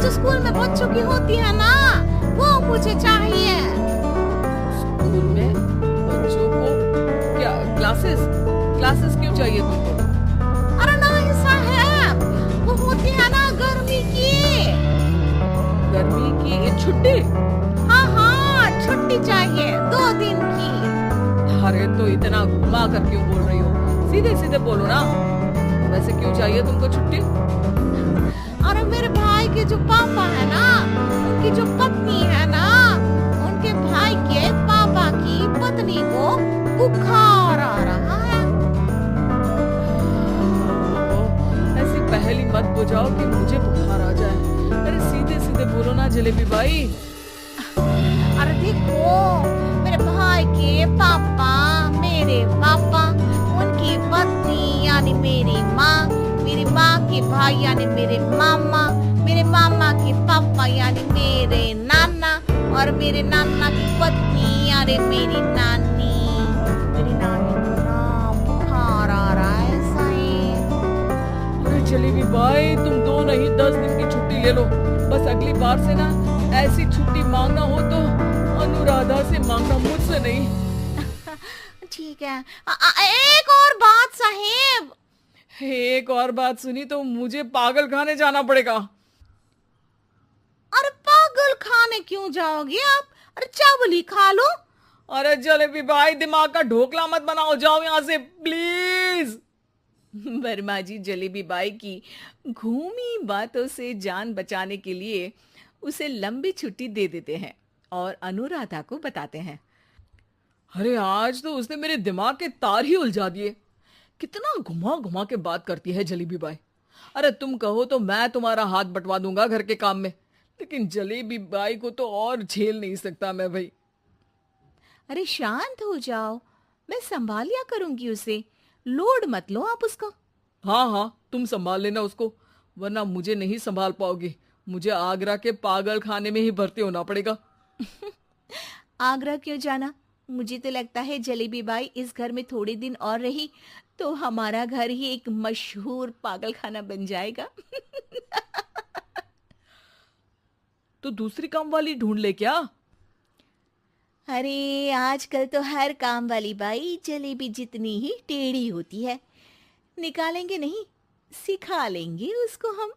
जो स्कूल में बच्चों की होती है ना, वो मुझे चाहिए। स्कूल में बच्चों को क्या क्लासेस क्लासेस क्यों चाहिए तुमको? अरे नहीं साहब, वो होती है ना गर्मी की। गर्मी की ये छुट्टी? हाँ हाँ, छुट्टी चाहिए 2 दिन की। अरे तो इतना घुमा कर क्यों बोल रही हो? सीधे सीधे बोलो ना। वैसे क्यों चाहिए तुमको छुट्टी? अरे मेरे भाई के जो पापा है ना, उनकी जो पत्नी है ना, उनके भाई के पापा की पत्नी को बुखार आ रहा है। ऐसी पहेली मत बुझाओ कि मुझे बुखार आ जाए। अरे सीधे सीधे बोलो ना जलेबी भाई। अरे देखो, मेरे भाई के पापा, मेरे पापा, उनकी पत्नी यानी मेरी माँ के भाई यानी मेरे मामा के पापा यानी मेरे नाना, और मेरे नाना की पत्नी यानी मेरी नानी। मेरी नानी को ना बुखार आ रहा है साईं। अरे जलेबी भाई, तुम 2 नहीं 10 दिन की छुट्टी ले लो। बस अगली बार से ना ऐसी छुट्टी मांगना हो तो अनुराधा से मांगना, मुझसे नहीं। ठीक है। एक और बात साहेब। एक और बात सुनी तो मुझे पागल खाने जाना पड़ेगा। अरे पागल खाने क्यों जाओगे आप? अरे चावल ही खा लो। अरे जलेबी भाई, दिमाग का ढोकला मत बनाओ, जाओ यहाँ से प्लीज। वर्मा जी जलेबी बाई की घूमी बातों से जान बचाने के लिए उसे लंबी छुट्टी दे देते हैं और अनुराधा को बताते हैं। अरे आज तो उसने मेरे दिमाग के तार ही उलझा दिए। कितना घुमा घुमा के बात करती है जलेबी बाई। अरे तुम कहो तो मैं तुम्हारा हाथ बंटवा दूंगा घर के काम में, लेकिन जलेबी बाई को तो और झेल नहीं सकता मैं भाई। अरे शांत हो जाओ, मैं संभाल लिया करूंगी उसे। लोड मत लो आप उसका। हाँ हाँ, तुम संभाल लेना उसको, वरना मुझे नहीं संभाल पाओगे। मुझे आगरा के पागल खाने में ही भर्ती होना पड़ेगा। आगरा क्यों जाना? मुझे तो लगता है जलेबी बाई इस घर में थोड़े दिन और रही तो हमारा घर ही एक मशहूर पागल खाना बन जाएगा। तो दूसरी काम वाली ढूंढ ले क्या? अरे आजकल तो हर काम वाली बाई जलेबी जितनी ही टेढ़ी होती है। निकालेंगे नहीं, सिखा लेंगे उसको हम।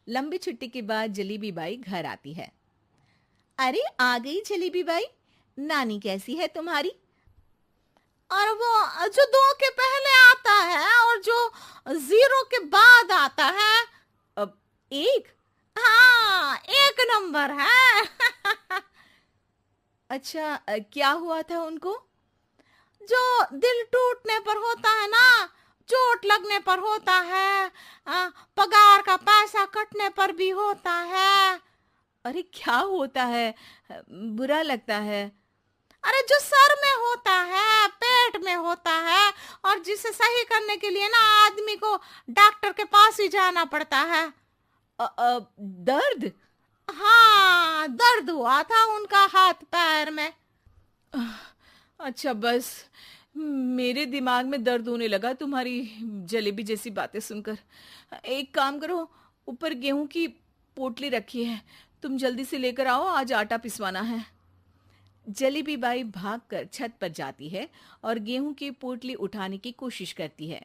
लंबी छुट्टी के बाद जलेबी बाई घर आती है। अरे आ गई जलेबी बाई, नानी कैसी है तुम्हारी? और वो जो 2 के पहले आता है और जो 0 के बाद आता है। अब 1? हाँ, 1 नंबर है। अच्छा, क्या हुआ था उनको? जो दिल टूटने पर होता है ना, चोट लगने पर होता है, पगार का पैसा कटने पर भी होता है। अरे क्या होता है? बुरा लगता है? अरे जो सर में होता है, पेट में होता है, और जिसे सही करने के लिए ना आदमी को डॉक्टर के पास ही जाना पड़ता है। दर्द? हाँ, दर्द हुआ था उनका हाथ पैर में। अच्छा बस, मेरे दिमाग में दर्द होने लगा तुम्हारी जलेबी जैसी बातें सुनकर। एक काम करो, ऊपर गेहूं की पोटली रखी है, तुम जल्दी से लेकर आओ, आज आटा पिसवाना है। जलेबी बाई भागकर छत पर जाती है और गेहूं की पोटली उठाने की कोशिश करती है,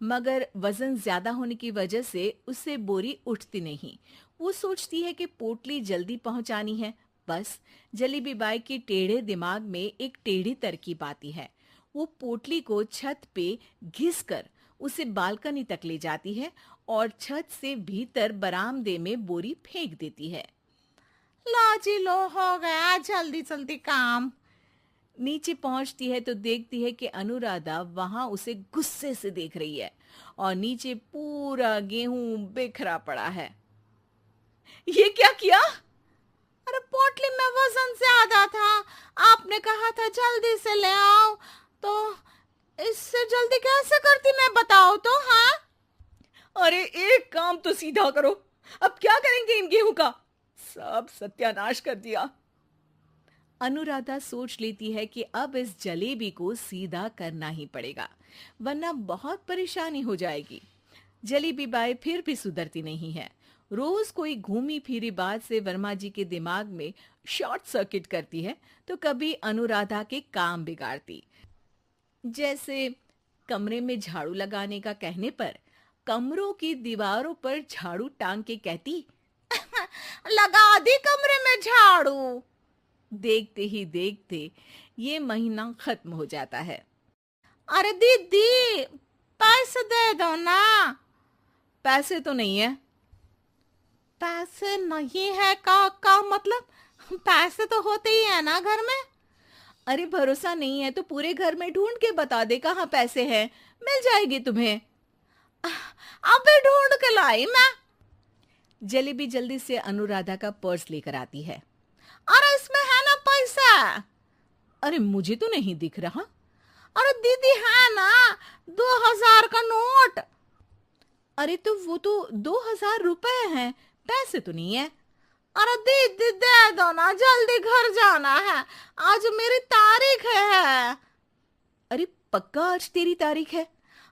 मगर वजन ज्यादा होने की वजह से उससे बोरी उठती नहीं। वो सोचती है कि पोटली जल्दी पहुंचानी है। बस जलेबी बाई के टेढ़े दिमाग में एक टेढ़ी तरकीब आती है। वो पोटली को छत पे घिसकर उसे बालकनी तक ले जाती है और छत से भीतर बरामदे में बोरी फेंक देती है। लो जी लो, हो गया जल्दी जल्दी काम। नीचे पहुंचती है तो देखती है कि अनुराधा वहां उसे गुस्से से देख रही है और नीचे पूरा गेहूं बिखरा पड़ा है। ये क्या किया? अरे पोटली में वजन ज्यादा था, आपने कहा था जल्दी से ले आओ, तो इससे जल्दी कैसे करती मैं बताओ तो। हाँ, अरे एक काम तो सीधा करो, अब क्या करेंगे इन गेहूं का? सब सत्यानाश कर दिया। अनुराधा सोच लेती है कि अब इस जलेबी को सीधा करना ही पड़ेगा, वरना बहुत परेशानी हो जाएगी। जलेबी बाई फिर भी सुधरती नहीं है। रोज कोई घूमी फिरी बात से वर्मा जी के दिमाग में शॉर्ट सर्किट करती है तो कभी अनुराधा के काम बिगाड़ती। जैसे कमरे में झाड़ू लगाने का कहने पर कमरों की दीवारों पर झाड़ू टांग के कहती, लगा दी कमरे में झाड़ू। देखते ही देखते ये महीना खत्म हो जाता है। अरे दीदी, पैसे दे दो ना। पैसे तो नहीं है। पैसे नहीं है का मतलब? पैसे तो होते ही है ना घर में। अरे भरोसा नहीं है तो पूरे घर में ढूंढ के बता दे कहाँ पैसे हैं, मिल जाएगी तुम्हें। अबे ढूंढ के लाई मैं। जलेबी जल्दी से अनुराधा का पर्स लेकर आती है। अरे इसमें है ना पैसा। अरे मुझे तो नहीं दिख रहा। अरे दीदी है ना, 2000 का नोट। अरे तो वो तो 2000 रुपए हैं, पैसे तो नहीं है। अरे दीदी दे दो ना, जल्दी घर जाना है, आज मेरी तारीख है। अरे पक्का आज तेरी तारीख है?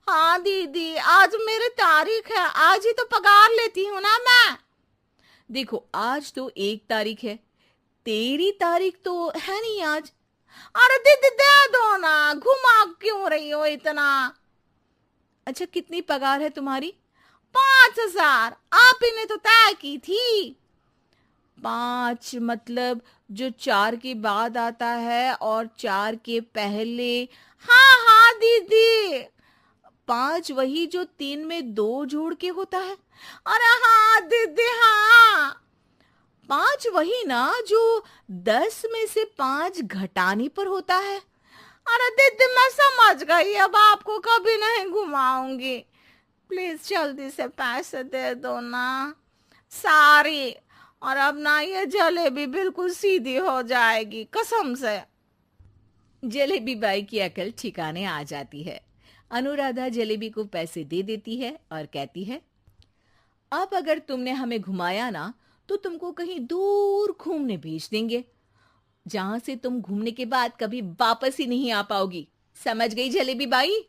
हाँ दीदी, आज मेरी तारीख है, आज ही तो पगार लेती हूँ ना मैं। देखो आज तो 1 तारीख है, तेरी तारीख तो है नहीं आज। अरे दीदी दे दो ना, घुमा क्यों रही हो इतना? अच्छा कितनी पगार है तुम्हारी? 5000, आप ही ने तो तय की थी। 5 मतलब जो 4 के बाद आता है और 4 के पहले। हाँ हाँ दीदी। 5 वही जो 3 में 2 जोड़ के होता है। अरे हाँ दीदी हाँ। 5 वही ना जो 10 में से 5 घटाने पर होता है। अरे दीदी मैं समझ गई, अब आपको कभी नहीं घुमाऊंगी। प्लीज जल्दी से पैसे दे दो ना, सारी। और अब ना ये जलेबी बिल्कुल सीधी हो जाएगी कसम से। जलेबी बाई की अकल ठिकाने आ जाती है। अनुराधा जलेबी को पैसे दे देती है और कहती है, अब अगर तुमने हमें घुमाया ना तो तुमको कहीं दूर घूमने भेज देंगे, जहां से तुम घूमने के बाद कभी वापस ही नहीं आ पाओगी। समझ गई जलेबी बाई?